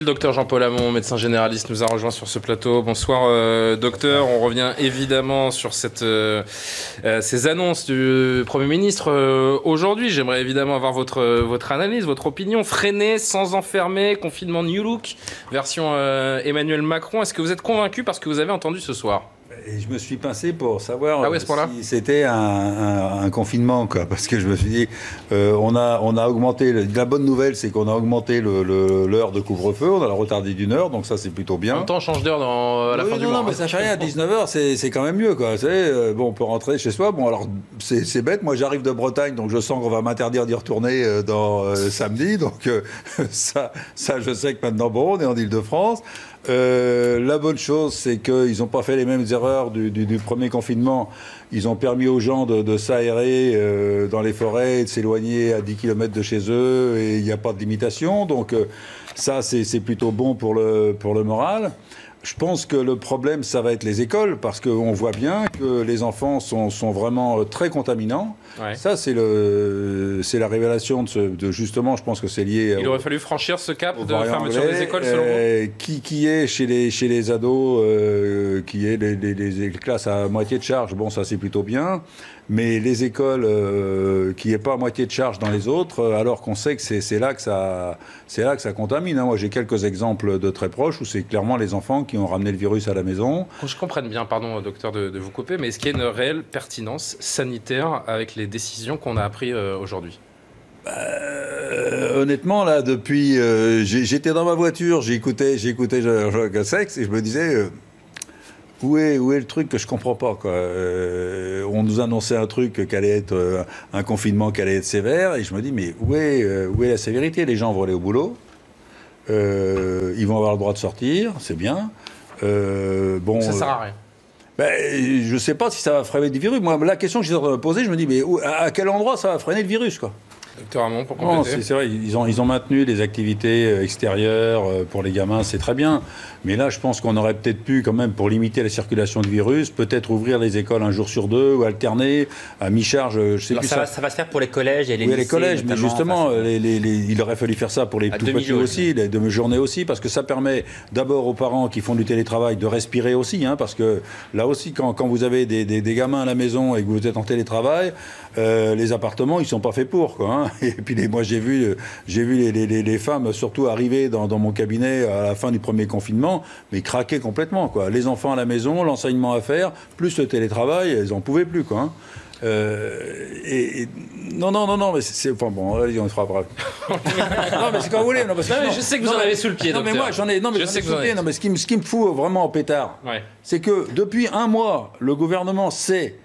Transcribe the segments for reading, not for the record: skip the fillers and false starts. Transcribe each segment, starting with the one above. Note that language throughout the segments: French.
Le docteur Jean-Paul Hamon, médecin généraliste, nous a rejoint sur ce plateau. Bonsoir docteur, on revient évidemment sur ces annonces du Premier ministre aujourd'hui. J'aimerais évidemment avoir votre analyse, votre opinion. Freiner sans enfermer, confinement New Look, version Emmanuel Macron. Est-ce que vous êtes convaincu par ce que vous avez entendu ce soir ? Et je me suis pincé pour savoir si c'était un confinement, quoi. Parce que je me suis dit, on a augmenté, la bonne nouvelle, c'est qu'on a augmenté l'heure de couvre-feu, on a retardé d'une heure, donc ça c'est plutôt bien. En même temps, on change d'heure à la fin du mois. Non, mais ça fait rien, à 19h, c'est quand même mieux, quoi. Vous savez, bon, on peut rentrer chez soi, bon, alors c'est bête, moi j'arrive de Bretagne, donc je sens qu'on va m'interdire d'y retourner samedi, donc ça je sais que maintenant, bon, on est en Île-de-France. La bonne chose, c'est qu'ils n'ont pas fait les mêmes erreurs du premier confinement. Ils ont permis aux gens de s'aérer dans les forêts, de s'éloigner à 10 km de chez eux, et il n'y a pas de limitation. Donc ça, c'est plutôt bon pour le moral. Je pense que le problème, ça va être les écoles, parce qu'on voit bien que les enfants sont vraiment très contaminants. Ouais. Ça, c'est la révélation de justement, je pense que c'est lié... Il aurait fallu franchir ce cap de fermeture des écoles, selon vous ? Qui est chez les ados, qui est les classes à moitié de charge, bon, ça c'est plutôt bien. Mais les écoles qui n'est pas à moitié de charge dans les autres, alors qu'on sait que c'est là que ça contamine. Moi, j'ai quelques exemples de très proches où c'est clairement les enfants qui ont ramené le virus à la maison. Que je comprenne bien, pardon, docteur, de vous couper, mais est-ce qu'il y a une réelle pertinence sanitaire avec les décisions qu'on a apprises aujourd'hui ? Honnêtement, là, depuis... j'étais dans ma voiture, j'écoutais Jean Castex et je me disais... Où est le truc que je comprends pas, quoi. On nous annonçait un truc qu'allait être un confinement qui allait être sévère, et je me dis mais où est la sévérité ? Les gens vont aller au boulot, ils vont avoir le droit de sortir, c'est bien. Bon, ça sert à rien. Je sais pas si ça va freiner le virus. Moi, la question que je suis en train de me poser, je me dis mais à quel endroit ça va freiner le virus, quoi ? Docteur Hamon, pour compléter. C'est vrai, ils ont maintenu les activités extérieures pour les gamins, c'est très bien. Mais là, je pense qu'on aurait peut-être pu, quand même, pour limiter la circulation du virus, peut-être ouvrir les écoles un jour sur deux ou alterner à mi-charge. Je sais plus ça va se faire pour les collèges et les lycées. Oui, les collèges, mais justement, il aurait fallu faire ça pour les tout petits aussi, les demi-journées aussi, parce que ça permet d'abord aux parents qui font du télétravail de respirer aussi, hein, parce que là aussi, quand vous avez des gamins à la maison et que vous êtes en télétravail, les appartements, ils sont pas faits pour, quoi. Hein. Et puis moi, j'ai vu les femmes surtout arriver dans mon cabinet à la fin du premier confinement, mais craquer complètement, quoi. Les enfants à la maison, l'enseignement à faire, plus le télétravail, elles en pouvaient plus, quoi. Hein. Non, mais c'est... Enfin bon, allez, on le fera après. Non, mais c'est quand vous voulez. Mais je sais que vous en avez sous le pied, docteur. Mais moi, j'en ai sous le pied. Non, mais ce qui me fout vraiment en pétard, c'est que depuis un mois, le gouvernement sait...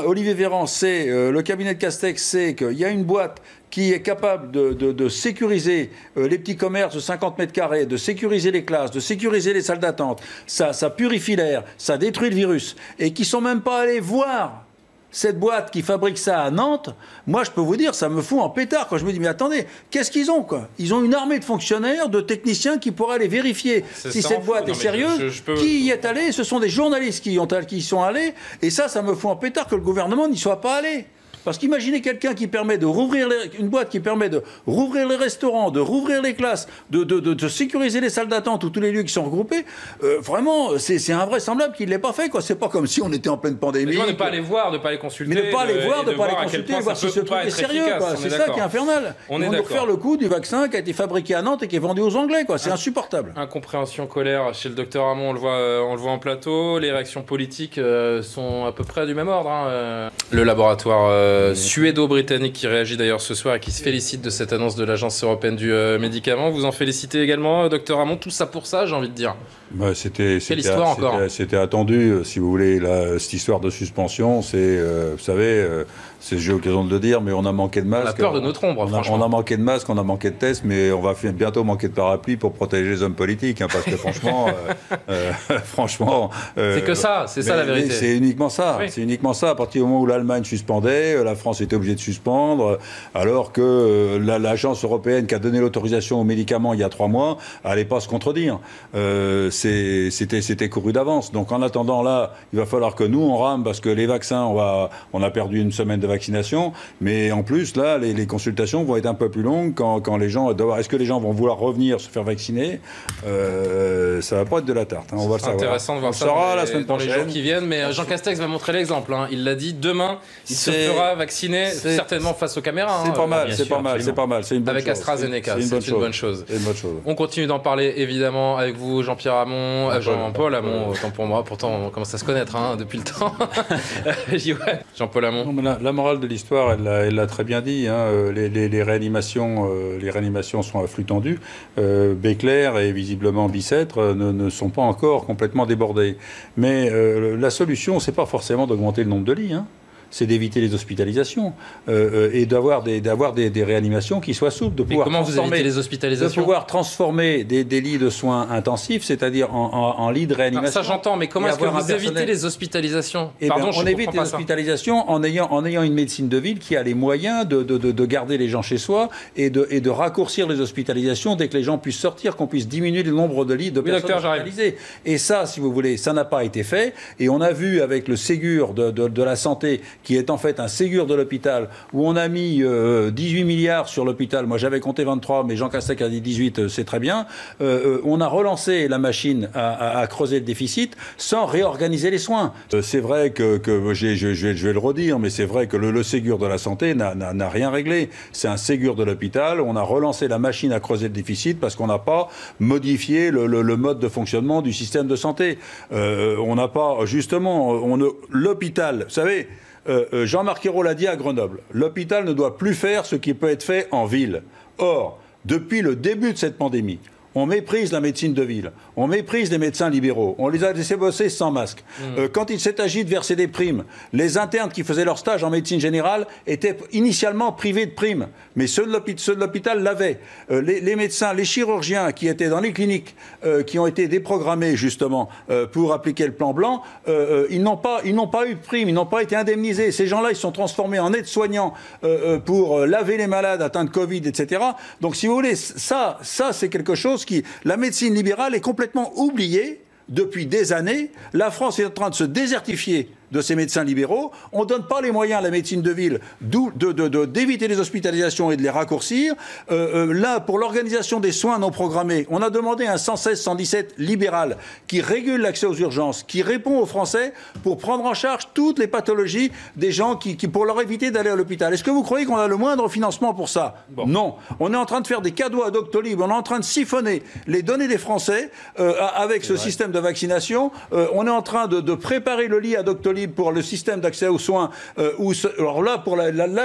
Olivier Véran sait, le cabinet de Castex sait qu'il y a une boîte qui est capable de sécuriser les petits commerces de 50 mètres carrés, de sécuriser les classes, de sécuriser les salles d'attente. Ça purifie l'air, ça détruit le virus. Et qui ne sont même pas allés voir cette boîte qui fabrique ça à Nantes. Moi, je peux vous dire, ça me fout en pétard quand je me dis, mais attendez, qu'est-ce qu'ils ont, quoi ? Ils ont une armée de fonctionnaires, de techniciens qui pourraient aller vérifier si cette boîte est sérieuse. Qui y est allé ? Ce sont des journalistes qui y sont allés. Et ça me fout en pétard que le gouvernement n'y soit pas allé. Parce qu'imaginez quelqu'un qui permet de rouvrir une boîte qui permet de rouvrir les restaurants, de rouvrir les classes, de sécuriser les salles d'attente ou tous les lieux qui sont regroupés. Vraiment, c'est invraisemblable qu'il ne l'ait pas fait, quoi. C'est pas comme si on était en pleine pandémie. Mais ne pas aller voir, ne pas aller consulter. Mais ne pas aller voir, ne pas aller consulter, voir si ce truc est sérieux, quoi. C'est ça qui est infernal. Ils vont nous refaire le coup du vaccin qui a été fabriqué à Nantes et qui est vendu aux Anglais, quoi. C'est insupportable. Incompréhension, colère chez le docteur Hamon, on le voit en plateau. Les réactions politiques sont à peu près du même ordre. Hein. Le laboratoire suédo-britannique qui réagit d'ailleurs ce soir et qui se félicite de cette annonce de l'Agence européenne du médicament. Vous en félicitez également, docteur Hamon. Tout ça pour ça, j'ai envie de dire. C'était attendu, si vous voulez, cette histoire de suspension. Vous savez, j'ai l'occasion de le dire, mais on a manqué de masques. On a peur de notre ombre, franchement. On a manqué de masques, on a manqué de tests, mais on va bientôt manquer de parapluie pour protéger les hommes politiques, hein, parce que franchement, c'est que ça, c'est ça la vérité. C'est uniquement ça. Oui. C'est uniquement ça. À partir du moment où l'Allemagne suspendait, la France était obligée de suspendre, alors que l'agence européenne qui a donné l'autorisation aux médicaments il y a 3 mois n'allait pas se contredire. c'était couru d'avance. Donc en attendant là, il va falloir que nous on rame parce que les vaccins, on a perdu une semaine de vaccination, mais en plus là, les consultations vont être un peu plus longues quand les gens est-ce que les gens vont vouloir revenir se faire vacciner? Ça va pas être de la tarte. Hein, on va le savoir. Intéressant de voir ça dans les jours qui viennent. Mais Jean Castex va montrer l'exemple. Hein. Il l'a dit, demain, il se fera vacciner, certainement face aux caméras. C'est pas mal, c'est pas mal. C'est une bonne avec chose. AstraZeneca, c'est une bonne chose. On continue d'en parler évidemment avec vous, Jean-Pierre Hamon, Jean-Paul Hamon, autant pour moi. Pourtant, on commence à se connaître depuis le temps. Jean-Paul Hamon. La morale de l'histoire, elle l'a très bien dit. Hein. Les réanimations sont à flux tendu. Béclair et visiblement Bicêtre ne sont pas encore complètement débordés. Mais la solution, c'est pas forcément d'augmenter le nombre de lits. Hein. C'est d'éviter les hospitalisations et d'avoir des réanimations qui soient souples. Mais comment vous évitez les hospitalisations? De pouvoir transformer des lits de soins intensifs, c'est-à-dire en lits de réanimation. Ça j'entends, mais comment est-ce que vous évitez les hospitalisations? On évite les hospitalisations en ayant une médecine de ville qui a les moyens de garder les gens chez soi et de raccourcir les hospitalisations dès que les gens puissent sortir, qu'on puisse diminuer le nombre de lits de personnes hospitalisées. Et ça, si vous voulez, ça n'a pas été fait. Et on a vu avec le Ségur de la santé, qui est en fait un Ségur de l'hôpital, où on a mis 18 milliards sur l'hôpital. Moi, j'avais compté 23, mais Jean Castex a dit 18, c'est très bien. On a relancé la machine à creuser le déficit sans réorganiser les soins. C'est vrai que je vais le redire, mais c'est vrai que le Ségur de la santé n'a rien réglé. C'est un Ségur de l'hôpital. On a relancé la machine à creuser le déficit parce qu'on n'a pas modifié le mode de fonctionnement du système de santé. On n'a pas, justement, l'hôpital, vous savez, Jean-Marc Ayrault l'a dit à Grenoble, l'hôpital ne doit plus faire ce qui peut être fait en ville. Or, depuis le début de cette pandémie, on méprise la médecine de ville, on méprise les médecins libéraux, on les a laissés bosser sans masque. Quand il s'est agi de verser des primes, les internes qui faisaient leur stage en médecine générale étaient initialement privés de primes, mais ceux de l'hôpital l'avaient. Les médecins, les chirurgiens qui étaient dans les cliniques, qui ont été déprogrammés justement pour appliquer le plan blanc, ils n'ont pas eu de primes, ils n'ont pas été indemnisés. Ces gens-là, ils sont transformés en aides-soignants pour laver les malades atteints de Covid, etc. Donc si vous voulez, ça c'est quelque chose la médecine libérale est complètement oubliée depuis des années. La France est en train de se désertifier de ces médecins libéraux. On ne donne pas les moyens à la médecine de ville d'éviter les hospitalisations et de les raccourcir. Là, pour l'organisation des soins non programmés, on a demandé un 116-117 libéral qui régule l'accès aux urgences, qui répond aux Français pour prendre en charge toutes les pathologies des gens pour leur éviter d'aller à l'hôpital. Est-ce que vous croyez qu'on a le moindre financement pour ça? Non. On est en train de faire des cadeaux à Doctolib, on est en train de siphonner les données des Français avec ce système de vaccination. On est en train de préparer le lit à Doctolib pour le système d'accès aux soins. Alors là,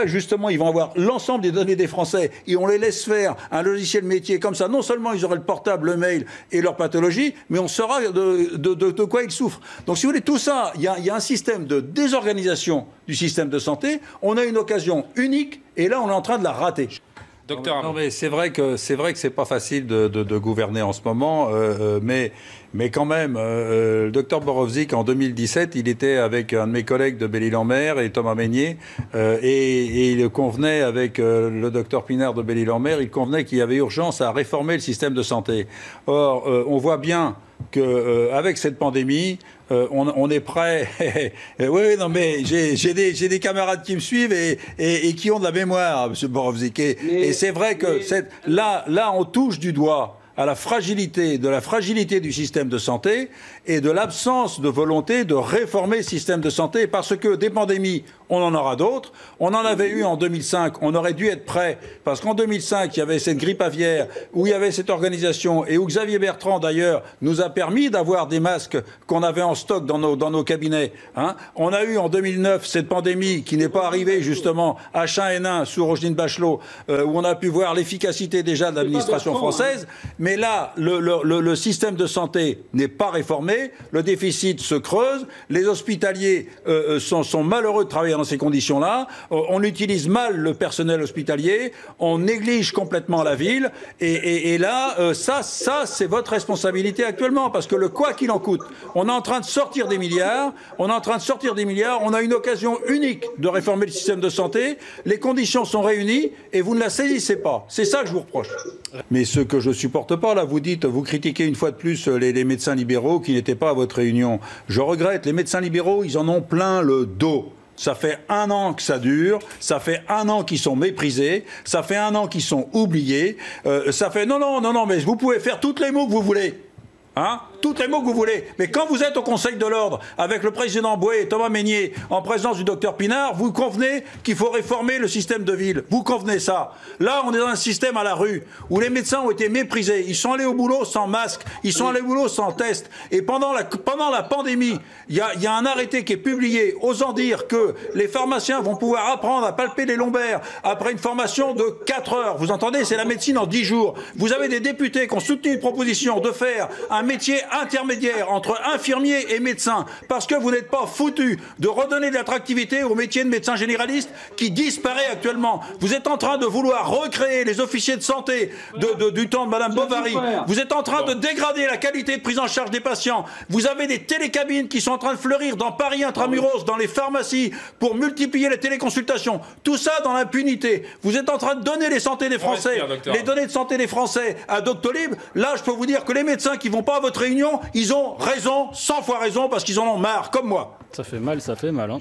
justement, ils vont avoir l'ensemble des données des Français et on les laisse faire un logiciel métier comme ça. Non seulement ils auraient le portable, le mail et leur pathologie, mais on saura de quoi ils souffrent. Donc, si vous voulez, tout ça, il y a un système de désorganisation du système de santé. On a une occasion unique et là, on est en train de la rater. Docteur Hamon. Non, mais c'est vrai que c'est pas facile de gouverner en ce moment, mais quand même, le docteur Borowczyk, en 2017, il était avec un de mes collègues de Belle-Île-en-Mer et Thomas Meignet, et il convenait avec le docteur Pinard de Belle-Île-en-Mer, il convenait qu'il y avait urgence à réformer le système de santé. Or, on voit bien qu'avec cette pandémie, on est prêt. Oui, non, mais j'ai des camarades qui me suivent et qui ont de la mémoire, M. Borowczyk. Et c'est vrai que là, on touche du doigt à la fragilité du système de santé et de l'absence de volonté de réformer le système de santé, parce que des pandémies, on en aura d'autres. On en avait eu en 2005, on aurait dû être prêt, parce qu'en 2005, il y avait cette grippe aviaire, où il y avait cette organisation, et où Xavier Bertrand, d'ailleurs, nous a permis d'avoir des masques qu'on avait en stock dans nos cabinets. Hein. On a eu en 2009 cette pandémie qui n'est pas arrivée, justement, H1N1 sous Roselyne Bachelot, où on a pu voir l'efficacité déjà de l'administration française. Mais là, le système de santé n'est pas réformé, le déficit se creuse, les hospitaliers sont malheureux de travailler dans ces conditions-là, on utilise mal le personnel hospitalier, on néglige complètement la ville, et là, ça c'est votre responsabilité actuellement, parce que le quoi qu'il en coûte, on est en train de sortir des milliards, on a une occasion unique de réformer le système de santé, les conditions sont réunies, et vous ne la saisissez pas. C'est ça que je vous reproche. Mais ce que je supporte n'importe pas, là. Vous critiquez une fois de plus les médecins libéraux qui n'étaient pas à votre réunion. Je regrette, les médecins libéraux, ils en ont plein le dos. Ça fait 1 an que ça dure, ça fait 1 an qu'ils sont méprisés, ça fait 1 an qu'ils sont oubliés, ça fait... Non, mais vous pouvez faire toutes les mots que vous voulez. Hein? Toutes les mots que vous voulez. Mais quand vous êtes au Conseil de l'Ordre, avec le président Bouet et Thomas Mesnier, en présence du docteur Pinard, vous convenez qu'il faut réformer le système de ville. Vous convenez ça. Là, on est dans un système à la rue, où les médecins ont été méprisés. Ils sont allés au boulot sans masque, ils sont allés au boulot sans test. Et pendant la pandémie, il y a un arrêté qui est publié osant dire que les pharmaciens vont pouvoir apprendre à palper les lombaires après une formation de 4 heures. Vous entendez? C'est la médecine en 10 jours. Vous avez des députés qui ont soutenu une proposition de faire un métier intermédiaire entre infirmiers et médecins, parce que vous n'êtes pas foutus de redonner de l'attractivité au métier de médecin généraliste qui disparaît actuellement. Vous êtes en train de vouloir recréer les officiers de santé du temps de Madame Bovary. Vous êtes en train de dégrader la qualité de prise en charge des patients. Vous avez des télécabines qui sont en train de fleurir dans Paris intramuros, dans les pharmacies, pour multiplier les téléconsultations. Tout ça dans l'impunité. Vous êtes en train de donner les santé des Français, les données de santé des Français à Doctolib. Là, je peux vous dire que les médecins qui vont pas à votre réunion, ils ont raison, 100 fois raison, parce qu'ils en ont marre, comme moi. Ça fait mal, hein.